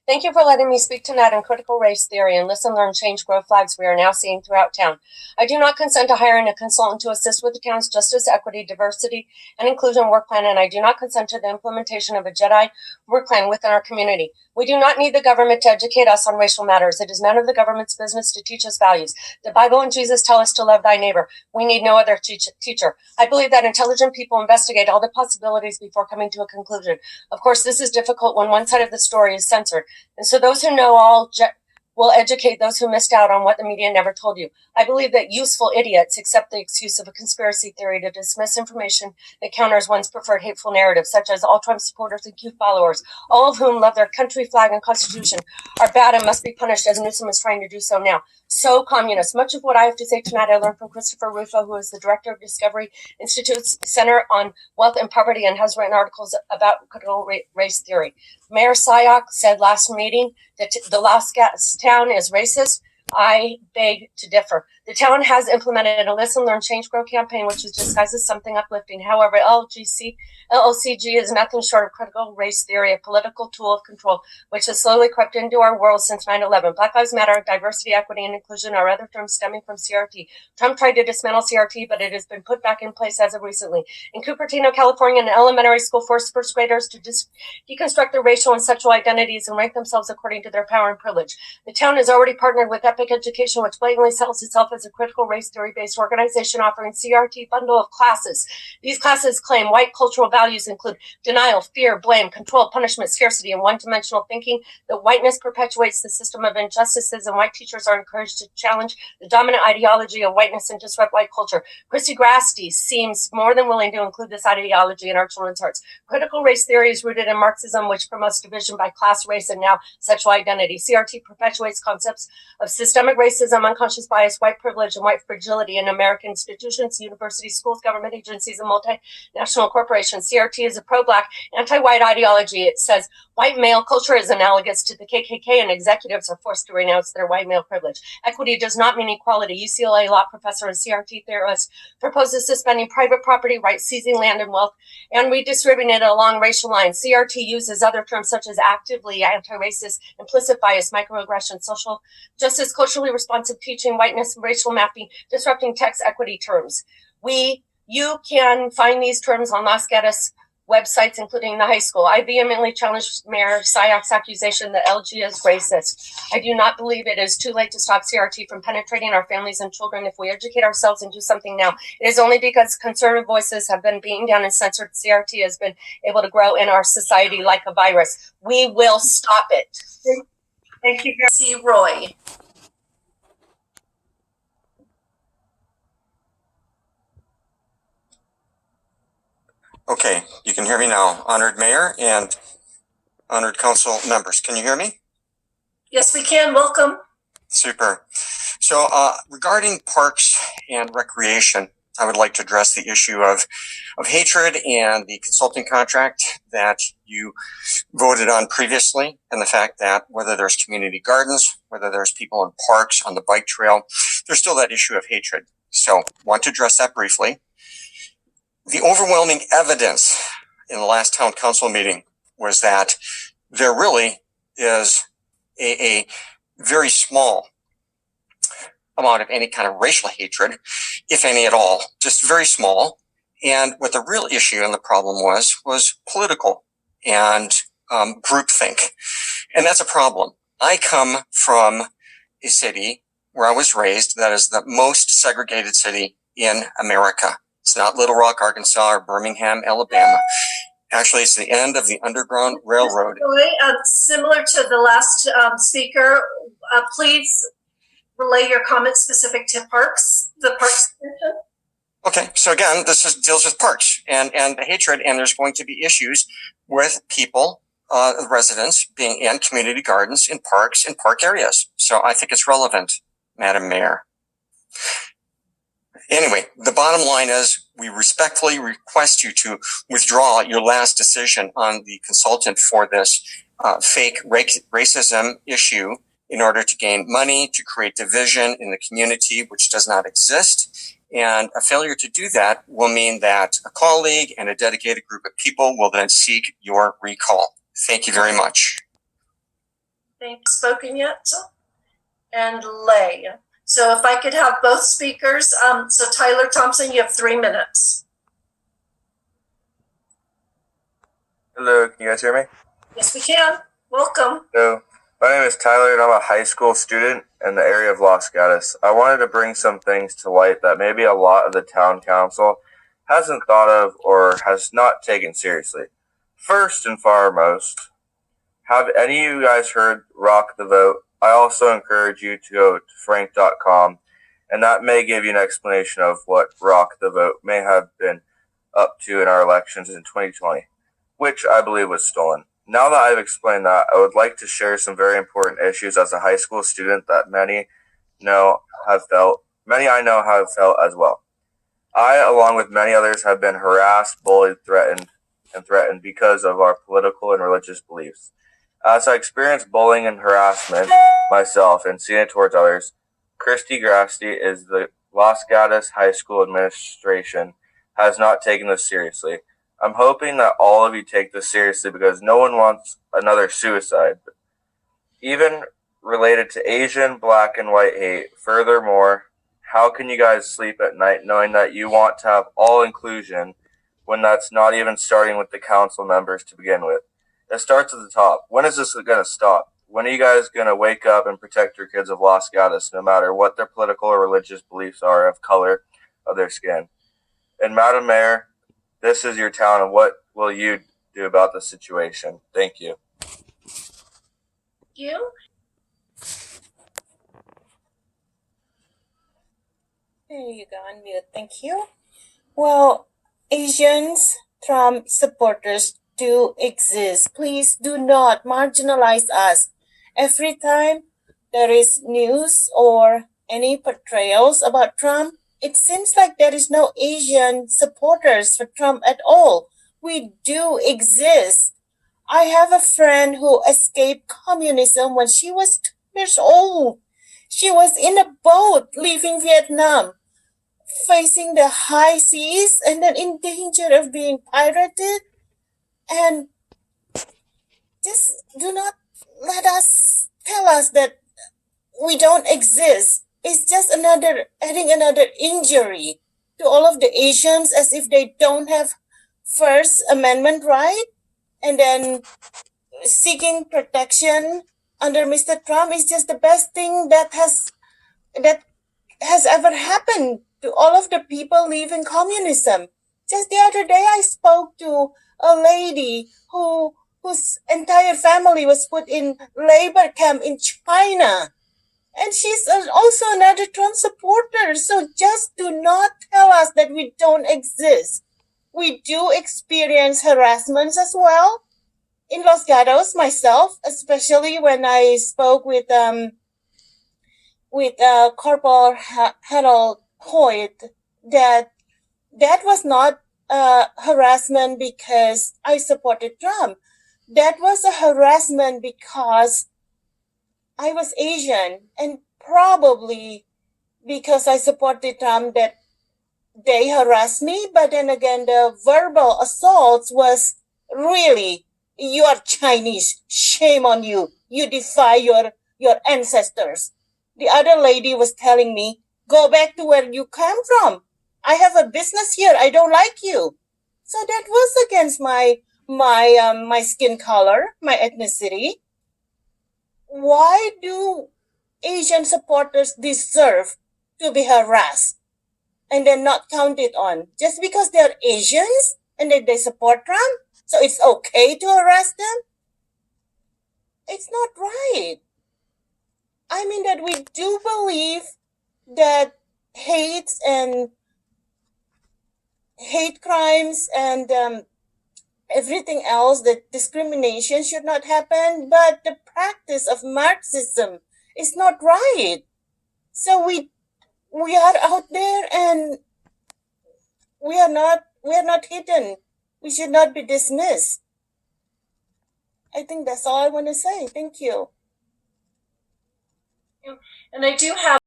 Thank you for letting me speak tonight on critical race theory and listen, learn, change, grow flags we are now seeing throughout town. I do not consent to hiring a consultant to assist with the town's justice, equity, diversity, and inclusion work plan, and I do not consent to the implementation of a Jedi work plan within our community. We do not need the government to educate us on racial matters. It is none of the government's business to teach us values. The Bible and Jesus tell us to love thy neighbor. We need no other teacher. I believe that intelligent people investigate all the possibilities before coming to a conclusion. Of course, this is difficult when one side of the story is censored. And so those who know all will educate those who missed out on what the media never told you. I believe that useful idiots accept the excuse of a conspiracy theory to dismiss information that counters one's preferred hateful narrative, such as all Trump supporters and Q followers, all of whom love their country, flag, and constitution, are bad and must be punished, as Newsom is trying to do so now. So communist. Much of what I have to say tonight I learned from Christopher Rufo, who is the director of Discovery Institute's Center on Wealth and Poverty and has written articles about critical race theory. Mayor Sayoc said last meeting that the Los Gatos town is racist. I beg to differ. The town has implemented a Listen, Learn, Change, Grow campaign, which is disguised as something uplifting. However, LLCG is nothing short of critical race theory, a political tool of control, which has slowly crept into our world since 9/11. Black Lives Matter, diversity, equity, and inclusion are other terms stemming from CRT. Trump tried to dismantle CRT, but it has been put back in place as of recently. In Cupertino, California, an elementary school forced first graders to deconstruct their racial and sexual identities and rank themselves according to their power and privilege. The town has already partnered with Epic Education, which blatantly sells itself as a critical race theory-based organization offering CRT bundle of classes. These classes claim white cultural values include denial, fear, blame, control, punishment, scarcity, and one-dimensional thinking. That whiteness perpetuates the system of injustices, and white teachers are encouraged to challenge the dominant ideology of whiteness and disrupt white culture. Christy Grasty seems more than willing to include this ideology in our children's hearts. Critical race theory is rooted in Marxism, which promotes division by class, race, and now sexual identity. CRT perpetuates concepts of systemic racism, unconscious bias, white privilege, and white fragility in American institutions, universities, schools, government agencies, and multinational corporations. CRT is a pro-black, anti-white ideology. It says white male culture is analogous to the KKK, and executives are forced to renounce their white male privilege. Equity does not mean equality. UCLA law professor and CRT theorist proposes suspending private property rights, seizing land and wealth, and redistributing it along racial lines. CRT uses other terms such as actively anti-racist, implicit bias, microaggression, social justice, culturally responsive teaching, whiteness, racial mapping, disrupting text equity terms. You can find these terms on Los Gatos websites, including the high school. I vehemently challenge Mayor Sayoc's accusation that LG is racist. I do not believe it is too late to stop CRT from penetrating our families and children if we educate ourselves and do something now. It is only because conservative voices have been beaten down and censored CRT has been able to grow in our society like a virus. We will stop it. Thank you, C. Roy. Okay, you can hear me now. Honored Mayor and honored council members, can you hear me? Yes, we can. Welcome. Super. So regarding parks and recreation, I would like to address the issue of hatred and the consulting contract that you voted on previously, and the fact that whether there's community gardens, whether there's people in parks, on the bike trail, there's still that issue of hatred. So want to address that briefly. The overwhelming evidence in the last town council meeting was that there really is a very small amount of any kind of racial hatred, if any at all, just very small. And what the real issue and the problem was political and groupthink. And that's a problem. I come from a city where I was raised that is the most segregated city in America. It's not Little Rock, Arkansas, or Birmingham, Alabama. Actually, it's the end of the Underground Railroad. Similar to the last speaker, please relay your comments specific to parks, the parks commission. Okay, so again, this deals with parks and the hatred, and there's going to be issues with people, residents being in community gardens, in parks, in park areas. So I think it's relevant, Madam Mayor. Anyway, the bottom line is we respectfully request you to withdraw your last decision on the consultant for this fake racism issue in order to gain money, to create division in the community, which does not exist. And a failure to do that will mean that a colleague and a dedicated group of people will then seek your recall. Thank you very much. Thank you. Spoken yet? And Lay. So if I could have both speakers. So Tyler Thompson, you have 3 minutes. Hello, can you guys hear me? Yes, we can. Welcome. Hello, my name is Tyler and I'm a high school student in the area of Los Gatos. I wanted to bring some things to light that maybe a lot of the town council hasn't thought of or has not taken seriously. First and foremost, have any of you guys heard Rock the Vote? I also encourage you to go to frank.com and that may give you an explanation of what Rock the Vote may have been up to in our elections in 2020, which I believe was stolen. Now that I've explained that, I would like to share some very important issues as a high school student that many I know have felt as well. I, along with many others, have been harassed, bullied, threatened because of our political and religious beliefs. As I experienced bullying and harassment myself and seen it towards others, Christy Grasty is the Los Gatos High School administration has not taken this seriously. I'm hoping that all of you take this seriously because no one wants another suicide. Even related to Asian, black, and white hate. Furthermore, how can you guys sleep at night knowing that you want to have all inclusion when that's not even starting with the council members to begin with? It starts at the top. When is this going to stop? When are you guys going to wake up and protect your kids of Los Gatos, no matter what their political or religious beliefs are of color of their skin? And Madam Mayor, this is your town, and what will you do about the situation? Thank you. You? There you go, unmute. Thank you. Well, Asians, Trump supporters do exist. Please do not marginalize us. Every time there is news or any portrayals about Trump, it seems like there is no Asian supporters for Trump at all. We do exist. I have a friend who escaped communism when she was 2 years old. She was in a boat leaving Vietnam, facing the high seas and then in danger of being pirated. And just do not let us tell us that we don't exist. It's just adding another injury to all of the Asians as if they don't have First Amendment right, and then seeking protection under Mr. Trump is just the best thing that has ever happened to all of the people leaving communism. Just the other day, I spoke to a lady whose entire family was put in labor camp in China. And she's also another Trump supporter. So just do not tell us that we don't exist. We do experience harassments as well. In Los Gatos, myself, especially when I spoke with Corporal Harold Hoyt, that was not harassment because I supported Trump. That was a harassment because I was Asian, and probably because I supported Trump that they harassed me. But then again, the verbal assaults was really, you are Chinese, shame on you. You defy your ancestors. The other lady was telling me, go back to where you came from. I have a business here. I don't like you. So that was against my skin color, my ethnicity. Why do Asian supporters deserve to be harassed and then not counted on? Just because they're Asians and that they support Trump, so it's okay to harass them? It's not right. I mean that we do believe that hate crimes and everything else, that discrimination should not happen, but the practice of Marxism is not right. So we are out there and we are not hidden. We should not be dismissed. I think that's all I want to say. Thank you. And I do have